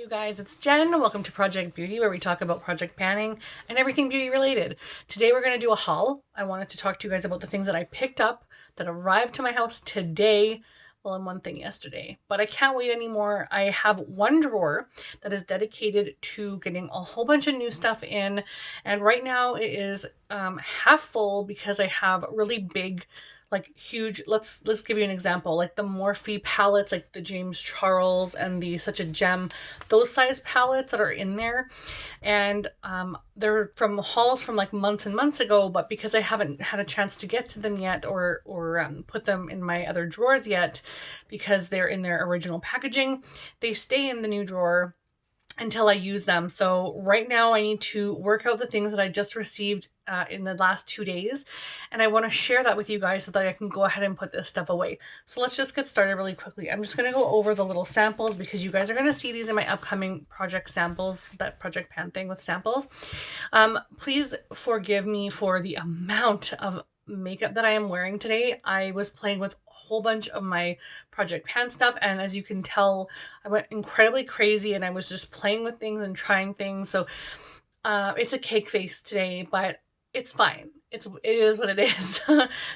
you guys, it's Jen. Welcome to Project Beauty, where we talk about project panning and everything beauty related. Today we're going to do a haul. I wanted to talk to you guys about the things that I picked up that arrived to my house today. Well, and one thing yesterday, but I can't wait anymore. I have one drawer that is dedicated to getting a whole bunch of new stuff in, and right now it is half full because I have really big, like huge, let's give you an example, like the Morphe palettes, like the James Charles and the Such a Gem, those size palettes that are in there. And they're from hauls from like months and months ago, but because I haven't had a chance to get to them yet or put them in my other drawers yet, because they're in their original packaging, they stay in the new drawer until I use them. So right now I need to work out the things that I just received in the last 2 days, and I want to share that with you guys so that I can go ahead and put this stuff away. So let's just get started really quickly. I'm just going to go over the little samples because you guys are going to see these in my upcoming project samples, that project pan thing with samples. Please forgive me for the amount of makeup that I am wearing today. I was playing with whole bunch of my project pan stuff, and as you can tell, I went incredibly crazy and I was just playing with things and trying things. So it's a cake face today, but it's fine. It is what it is.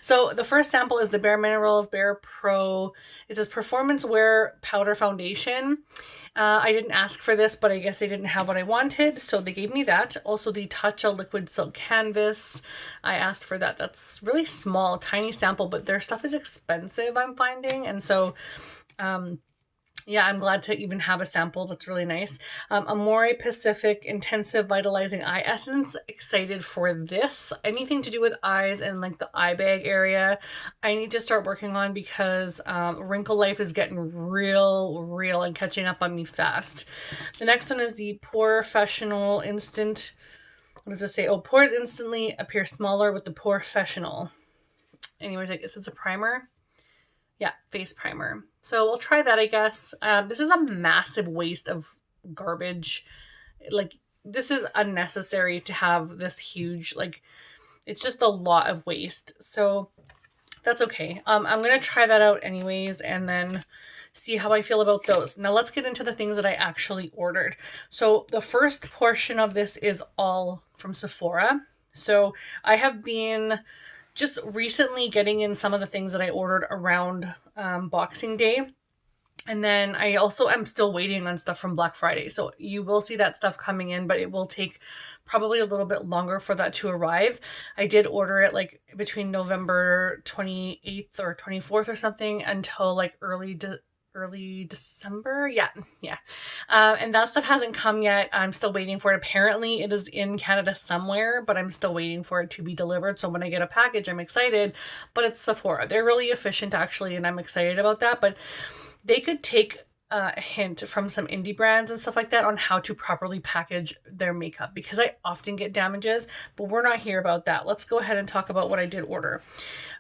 So the first sample is the Bare Minerals Bare Pro. It says Performance Wear Powder Foundation. I didn't ask for this, but I guess they didn't have what I wanted, so they gave me that. Also the Tatcha Liquid Silk Canvas. I asked for that. That's really small, tiny sample, but their stuff is expensive, I'm finding. And so yeah, I'm glad to even have a sample. That's really nice. Amore Pacific Intensive Vitalizing Eye Essence. Excited for this. Anything to do with eyes and like the eye bag area, I need to start working on because wrinkle life is getting real and catching up on me fast. The next one is the Professional Instant. What does it say? Oh, pores instantly appear smaller with the Professional. Anyways, I guess it's a primer. Yeah, face primer. So we'll try that, I guess. This is a massive waste of garbage. Like, this is unnecessary to have this huge, like, it's just a lot of waste. So that's okay. I'm going to try that out anyways and then see how I feel about those. Now let's get into the things that I actually ordered. So the first portion of this is all from Sephora. So I have been just recently getting in some of the things that I ordered around Boxing Day. And then I also am still waiting on stuff from Black Friday. So you will see that stuff coming in, but it will take probably a little bit longer for that to arrive. I did order it like between November 28th or 24th or something until like early December. Yeah. And that stuff hasn't come yet. I'm still waiting for it. Apparently it is in Canada somewhere, but I'm still waiting for it to be delivered. So when I get a package, I'm excited. But it's Sephora. They're really efficient actually, and I'm excited about that. But they could take a hint from some indie brands and stuff like that on how to properly package their makeup, because I often get damages, but we're not here about that. Let's go ahead and talk about what I did order.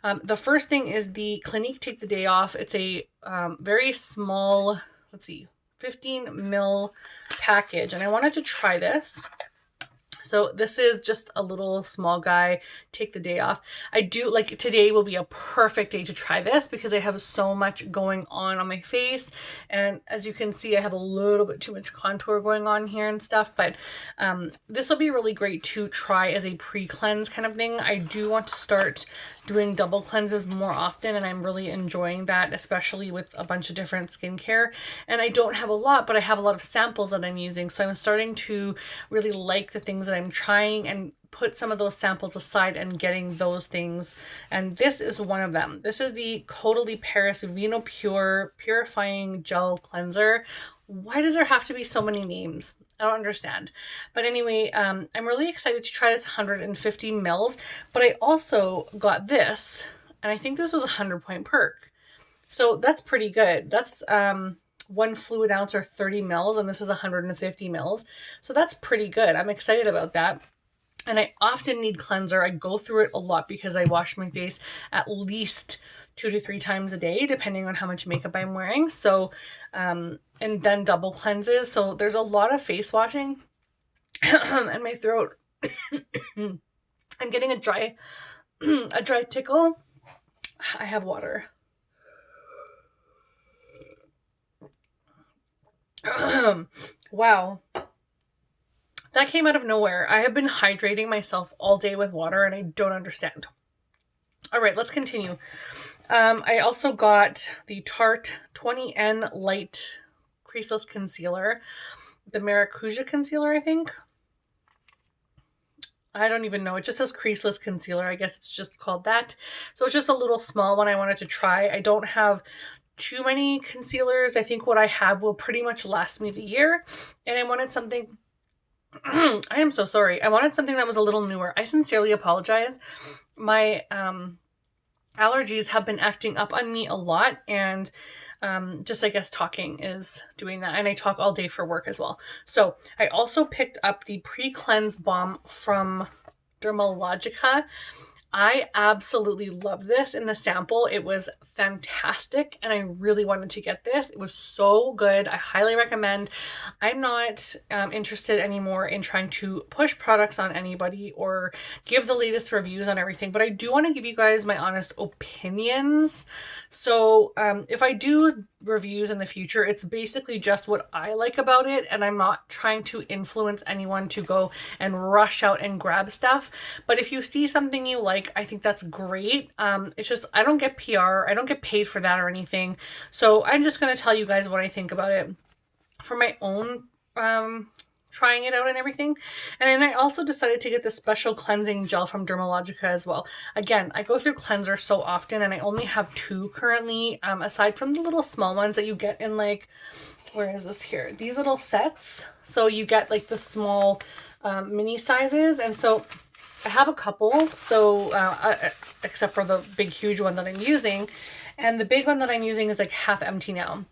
The first thing is the Clinique Take the Day Off. It's a very small, let's see, 15 ml package, and I wanted to try this. So this is just a little small guy, take the day off. I do like today will be a perfect day to try this because I have so much going on my face. And as you can see, I have a little bit too much contour going on here and stuff, but this will be really great to try as a pre-cleanse kind of thing. I do want to start doing double cleanses more often, and I'm really enjoying that, especially with a bunch of different skincare. And I don't have a lot, but I have a lot of samples that I'm using. So I'm starting to really like the things that I'm trying and put some of those samples aside and getting those things. And this is one of them. This is the Codaly Paris Vino Purifying Gel Cleanser. Why does there have to be so many names? I don't understand. But anyway, I'm really excited to try this 150 mils. But I also got this, and I think this was a 100-point perk. So that's pretty good. That's 1 fluid ounce or 30 mils, and this is 150 mils. So that's pretty good. I'm excited about that. And I often need cleanser. I go through it a lot because I wash my face at least 2 to 3 times a day, depending on how much makeup I'm wearing. So, and then double cleanses. So there's a lot of face washing and my throat. I'm getting a dry tickle. I have water. Wow. That came out of nowhere. I have been hydrating myself all day with water and I don't understand. All right, let's continue. I also got the Tarte 20N Light Creaseless Concealer. The Maracuja Concealer, I think. I don't even know. It just says Creaseless Concealer. I guess it's just called that. So it's just a little small one I wanted to try. I don't have too many concealers. I think what I have will pretty much last me the year. And I wanted something... I am so sorry. I wanted something that was a little newer. I sincerely apologize. My allergies have been acting up on me a lot, and just I guess talking is doing that, and I talk all day for work as well. So I also picked up the pre-cleanse balm from Dermalogica. I absolutely love this in the sample. It was fantastic and I really wanted to get this. It was so good. I highly recommend. I'm not interested anymore in trying to push products on anybody or give the latest reviews on everything, but I do want to give you guys my honest opinions. So if I do reviews in the future, it's basically just what I like about it, and I'm not trying to influence anyone to go and rush out and grab stuff. But if you see something you like, I think that's great. It's just I don't get PR, I don't get paid for that or anything, so I'm just going to tell you guys what I think about it for my own trying it out and everything. And then I also decided to get this special cleansing gel from Dermalogica as well. Again, I go through cleansers so often and I only have 2 currently, aside from the little small ones that you get in, like, where is this here? These little sets. So you get like the small mini sizes, and so I have a couple, so except for the big huge one that I'm using, and the big one that I'm using is like half empty now.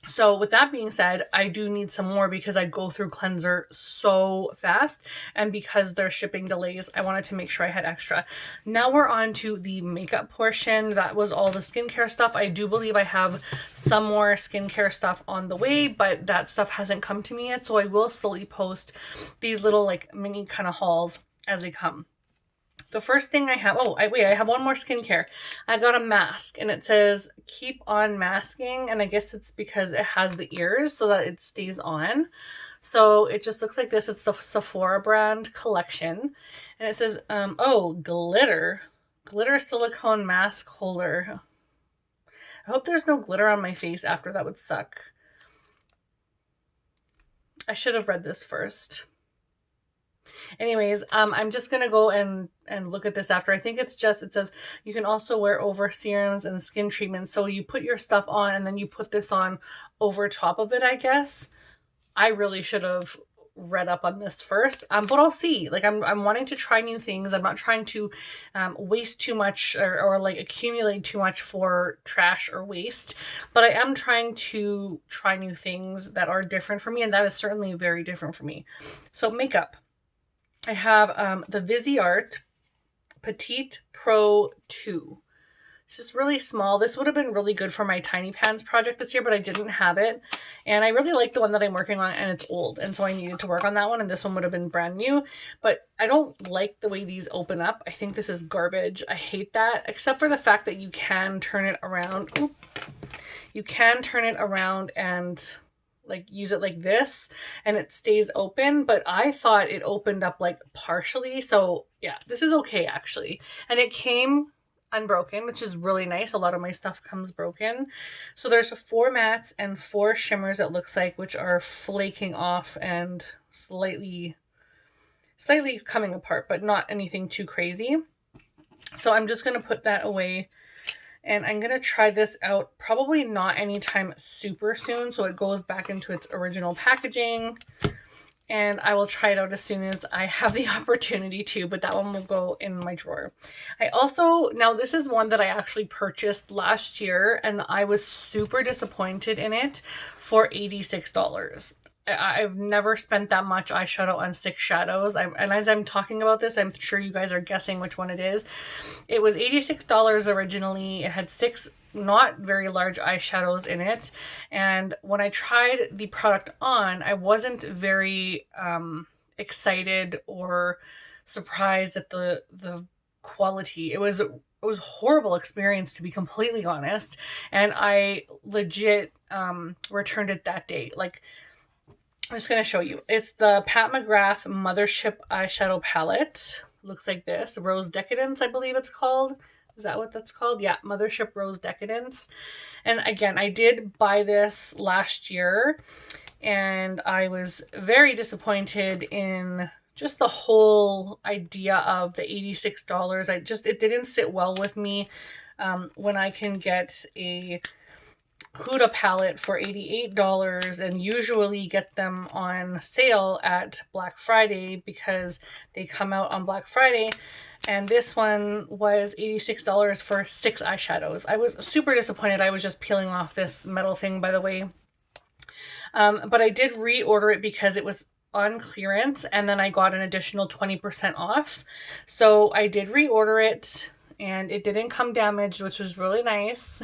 So with that being said, I do need some more because I go through cleanser so fast, and because there's shipping delays, I wanted to make sure I had extra. Now we're on to the makeup portion. That was all the skincare stuff. I do believe I have some more skincare stuff on the way, but that stuff hasn't come to me yet, so I will slowly post these little like mini kind of hauls as they come. The first thing I have, I have one more skincare. I got a mask and it says keep on masking, and I guess it's because it has the ears so that it stays on. So it just looks like this. It's the Sephora brand collection, and it says glitter silicone mask holder. I hope there's no glitter on my face after. That would suck. I should have read this first. Anyways, I'm just gonna go and look at this after. I think it's just, it says you can also wear over serums and skin treatments. So you put your stuff on and then you put this on over top of it, I guess. I really should have read up on this first, but I'll see. Like I'm wanting to try new things. I'm not trying to waste too much or like accumulate too much for trash or waste, but I am trying to try new things that are different for me, and that is certainly very different for me. So makeup. I have the Viseart Petite Pro 2. It's just really small. This would have been really good for my tiny pans project this year, but I didn't have it. And I really like the one that I'm working on, and it's old, and so I needed to work on that one, and this one would have been brand new. But I don't like the way these open up. I think this is garbage. I hate that, except for the fact that you can turn it around. Oop. You can turn it around and like use it like this and it stays open, but I thought it opened up like partially. So yeah, this is okay actually. And it came unbroken, which is really nice. A lot of my stuff comes broken. So there's 4 mattes and 4 shimmers, it looks like, which are flaking off and slightly coming apart, but not anything too crazy. So I'm just going to put that away. And I'm going to try this out probably not anytime super soon, so it goes back into its original packaging. And I will try it out as soon as I have the opportunity to, but that one will go in my drawer. I also, now this is one that I actually purchased last year, and I was super disappointed in it for $86. I've never spent that much eyeshadow on 6 shadows. And as I'm talking about this, I'm sure you guys are guessing which one it is. It was $86 originally. It had 6 not very large eyeshadows in it. And when I tried the product on, I wasn't very excited or surprised at the quality. It was a horrible experience, to be completely honest. And I legit returned it that day. Like, I'm just going to show you. It's the Pat McGrath Mothership eyeshadow palette. Looks like this. Rose Decadence, I believe it's called. Is that what that's called? Yeah, Mothership Rose Decadence. And again, I did buy this last year, and I was very disappointed in just the whole idea of the $86. It didn't sit well with me when I can get a Huda palette for $88 and usually get them on sale at Black Friday because they come out on Black Friday. And this one was $86 for 6 eyeshadows. I was super disappointed. I was just peeling off this metal thing, by the way. But I did reorder it because it was on clearance, and then I got an additional 20% off. So I did reorder it, and it didn't come damaged, which was really nice.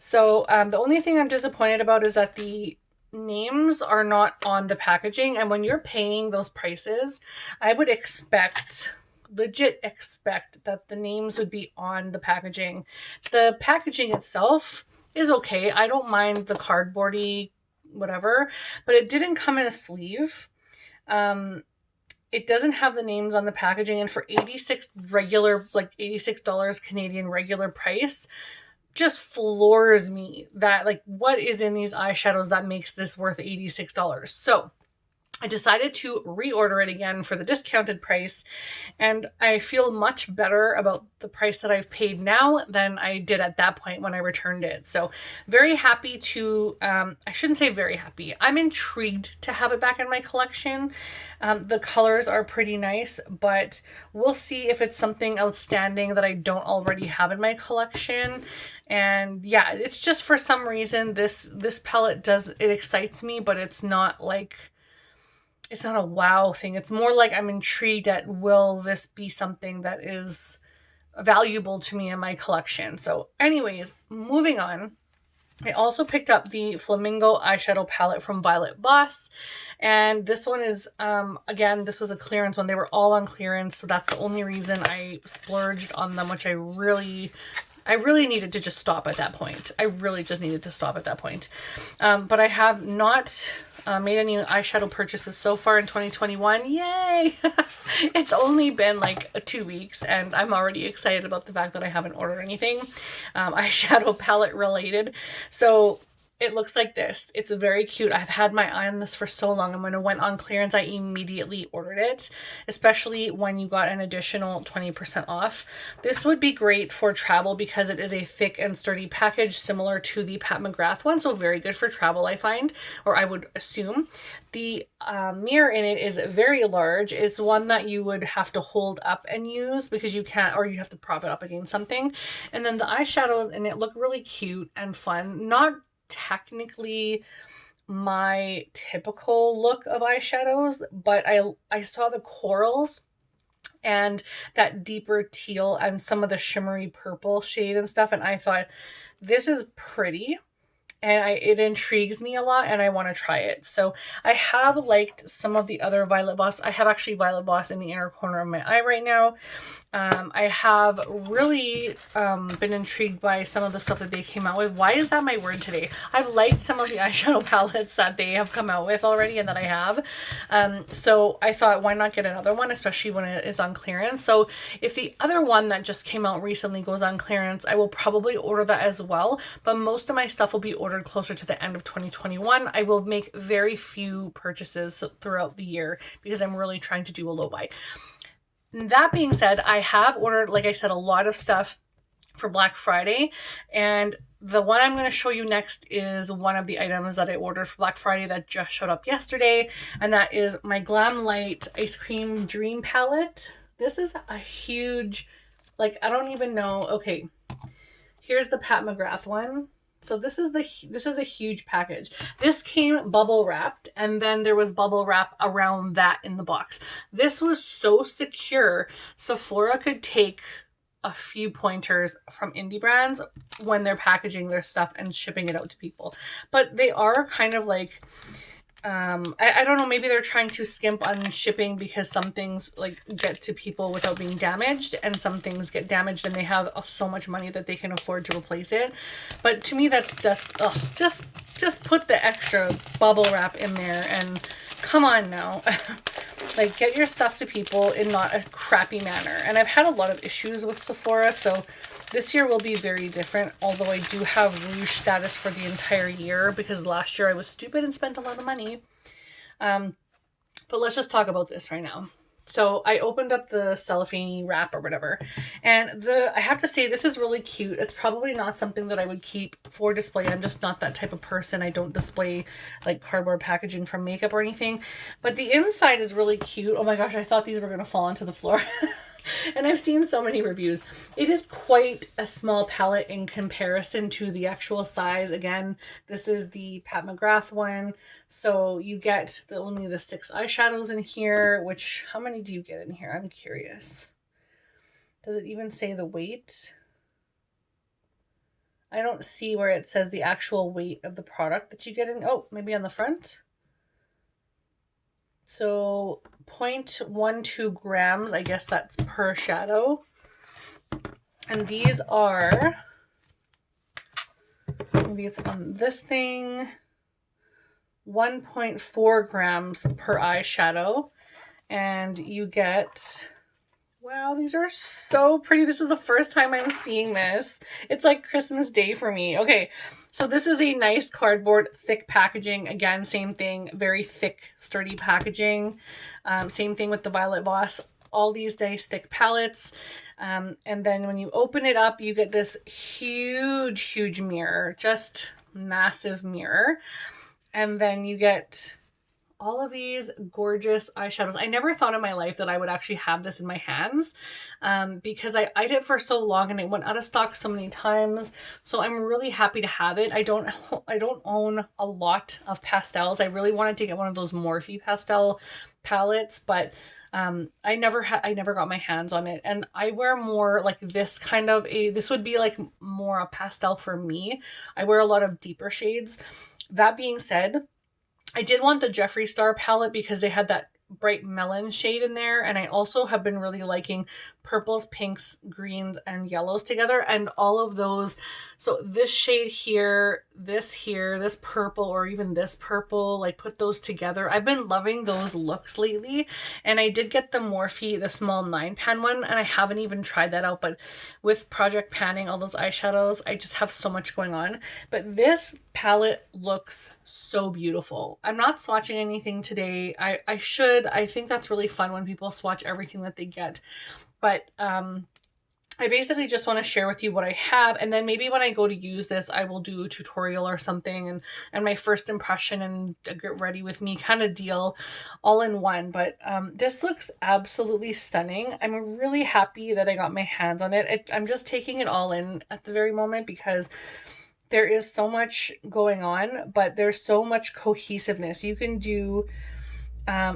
So the only thing I'm disappointed about is that the names are not on the packaging. And when you're paying those prices, I would legit expect that the names would be on the packaging. The packaging itself is okay. I don't mind the cardboardy whatever, but it didn't come in a sleeve. It doesn't have the names on the packaging, and for $86 Canadian regular price, just floors me that, like, what is in these eyeshadows that makes this worth $86? So I decided to reorder it again for the discounted price, and I feel much better about the price that I've paid now than I did at that point when I returned it. So very happy to, I shouldn't say very happy, I'm intrigued to have it back in my collection. The colors are pretty nice, but we'll see if it's something outstanding that I don't already have in my collection. And yeah, it's just, for some reason, this palette it excites me, but it's not like, it's not a wow thing. It's more like I'm intrigued at, will this be something that is valuable to me in my collection? So anyways, moving on. I also picked up the Flamingo eyeshadow palette from Violet Boss. And this one is, again, this was a clearance one. They were all on clearance. So that's the only reason I splurged on them, which I really needed to just stop at that point. I really just needed to stop at that point. But I have not made any eyeshadow purchases so far in 2021. Yay! It's only been like 2 weeks, and I'm already excited about the fact that I haven't ordered anything eyeshadow palette related. So it looks like this. It's very cute. I've had my eye on this for so long, and when it went on clearance, I immediately ordered it, especially when you got an additional 20% off. This would be great for travel because it is a thick and sturdy package similar to the Pat McGrath one, so very good for travel, I find, or I would assume. The mirror in it is very large. It's one that you would have to hold up and use because you can't, or you have to prop it up against something. And then the eyeshadows in it look really cute and fun. Not technically my typical look of eyeshadows, but I saw the corals and that deeper teal and some of the shimmery purple shade and stuff, and I thought, this is pretty. And it intrigues me a lot, and I want to try it. So I have liked some of the other Violet Boss. I have actually Violet Boss in the inner corner of my eye right now. I have really been intrigued by some of the stuff that they came out with. Why is that my word today? I've liked some of the eyeshadow palettes that they have come out with already and that I have. So I thought, why not get another one, especially when it is on clearance? So if the other one that just came out recently goes on clearance, I will probably order that as well. But most of my stuff will be ordered closer to the end of 2021. I will make very few purchases throughout the year because I'm really trying to do a low buy. That being said, I have ordered, like I said, a lot of stuff for Black Friday, and the one I'm going to show you next is one of the items that I ordered for Black Friday that just showed up yesterday, and that is my Glamlite Ice Cream Dream Palette. This is a huge, like, I don't even know. Okay, here's the Pat McGrath one. So this is a huge package. This came bubble wrapped, and then there was bubble wrap around that in the box. This was so secure. Sephora could take a few pointers from indie brands when they're packaging their stuff and shipping it out to people. But they are kind of like, I don't know, maybe they're trying to skimp on shipping because some things like get to people without being damaged, and some things get damaged and they have so much money that they can afford to replace it. But to me, that's just, ugh, just put the extra bubble wrap in there and come on now. Like, get your stuff to people in not a crappy manner. And I've had a lot of issues with Sephora, so this year will be very different, although I do have rouge status for the entire year because last year I was stupid and spent a lot of money. But let's just talk about this right now. So I opened up the cellophane wrap or whatever, and I have to say, this is really cute. It's probably not something that I would keep for display. I'm just not that type of person. I don't display like cardboard packaging from makeup or anything, but the inside is really cute. Oh my gosh, I thought these were going to fall onto the floor. And I've seen so many reviews. It is quite a small palette in comparison to the actual size. Again, this is the Pat McGrath one. So you get only the 6 eyeshadows in here, which, how many do you get in here? I'm curious. Does it even say the weight? I don't see where it says the actual weight of the product that you get in. Oh, maybe on the front. So 0.12 grams, I guess that's per shadow. And these are, maybe it's on this thing, 1.4 grams per eyeshadow. And you get, wow, these are so pretty. This is the first time I'm seeing this. It's like Christmas Day for me. Okay, so this is a nice cardboard, thick packaging. Again, same thing, very thick, sturdy packaging. Same thing with the Violet Voss. All these nice thick palettes. And then when you open it up, you get this huge, huge mirror, just massive mirror. And then you get all of these gorgeous eyeshadows. I never thought in my life that I would actually have this in my hands, because I eyed it for so long and it went out of stock so many times. So I'm really happy to have it. I don't own a lot of pastels. I really wanted to get one of those Morphe pastel palettes, but I never got my hands on it. And I wear more like this kind of this would be like more a pastel for me. I wear a lot of deeper shades. That being said, I did want the Jeffree Star palette because they had that bright melon shade in there, and I also have been really liking purples, pinks, greens, and yellows together, and all of those. So this shade here, this purple, or even this purple, like put those together. I've been loving those looks lately, and I did get the Morphe, the small 9-pan one, and I haven't even tried that out, but with project panning all those eyeshadows, I just have so much going on. But this palette looks so beautiful. I'm not swatching anything today. I should. I think that's really fun when people swatch everything that they get. But I basically just want to share with you what I have, and then maybe when I go to use this, I will do a tutorial or something, and my first impression and a get ready with me kind of deal all in one. But this looks absolutely stunning. I'm really happy that I got my hands on it. I'm just taking it all in at the very moment because there is so much going on, but there's so much cohesiveness. You can do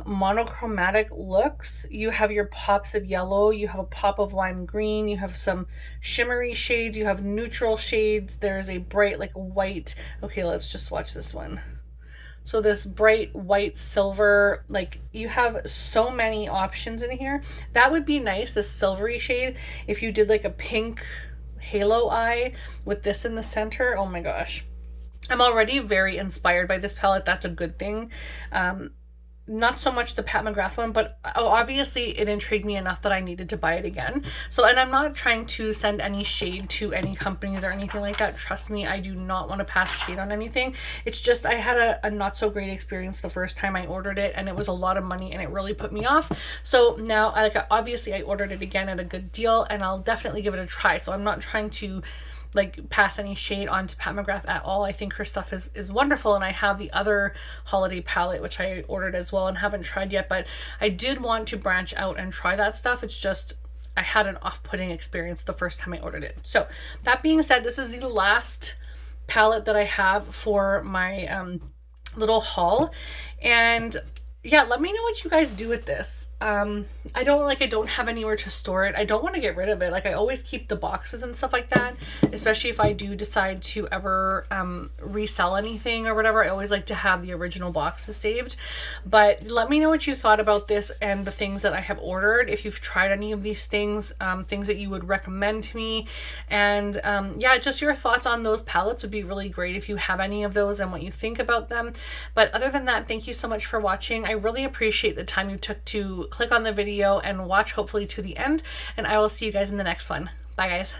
monochromatic looks. You have your pops of yellow, you have a pop of lime green, you have some shimmery shades, you have neutral shades, there's a bright like white. Okay, let's just watch this one. So this bright white silver, like you have so many options in here. That would be nice, this silvery shade, if you did like a pink halo eye with this in the center. Oh my gosh, I'm already very inspired by this palette. That's a good thing. Not so much the Pat McGrath one, but obviously it intrigued me enough that I needed to buy it again. So, and I'm not trying to send any shade to any companies or anything like that. Trust me, I do not want to pass shade on anything. It's just I had a not so great experience the first time I ordered it, and it was a lot of money and it really put me off. So now, obviously I ordered it again at a good deal, and I'll definitely give it a try. So I'm not trying to like pass any shade on to Pat McGrath at all. I think her stuff is wonderful, and I have the other holiday palette which I ordered as well and haven't tried yet, but I did want to branch out and try that stuff. It's just I had an off-putting experience the first time I ordered it. So that being said, this is the last palette that I have for my little haul, and yeah, let me know what you guys do with this. I don't have anywhere to store it. I don't want to get rid of it. Like, I always keep the boxes and stuff like that, especially if I do decide to ever resell anything or whatever. I always like to have the original boxes saved. But let me know what you thought about this and the things that I have ordered. If you've tried any of these things, things that you would recommend to me. And yeah, just your thoughts on those palettes would be really great if you have any of those and what you think about them. But other than that, thank you so much for watching. I really appreciate the time you took to click on the video and watch, hopefully to the end, and I will see you guys in the next one. Bye guys.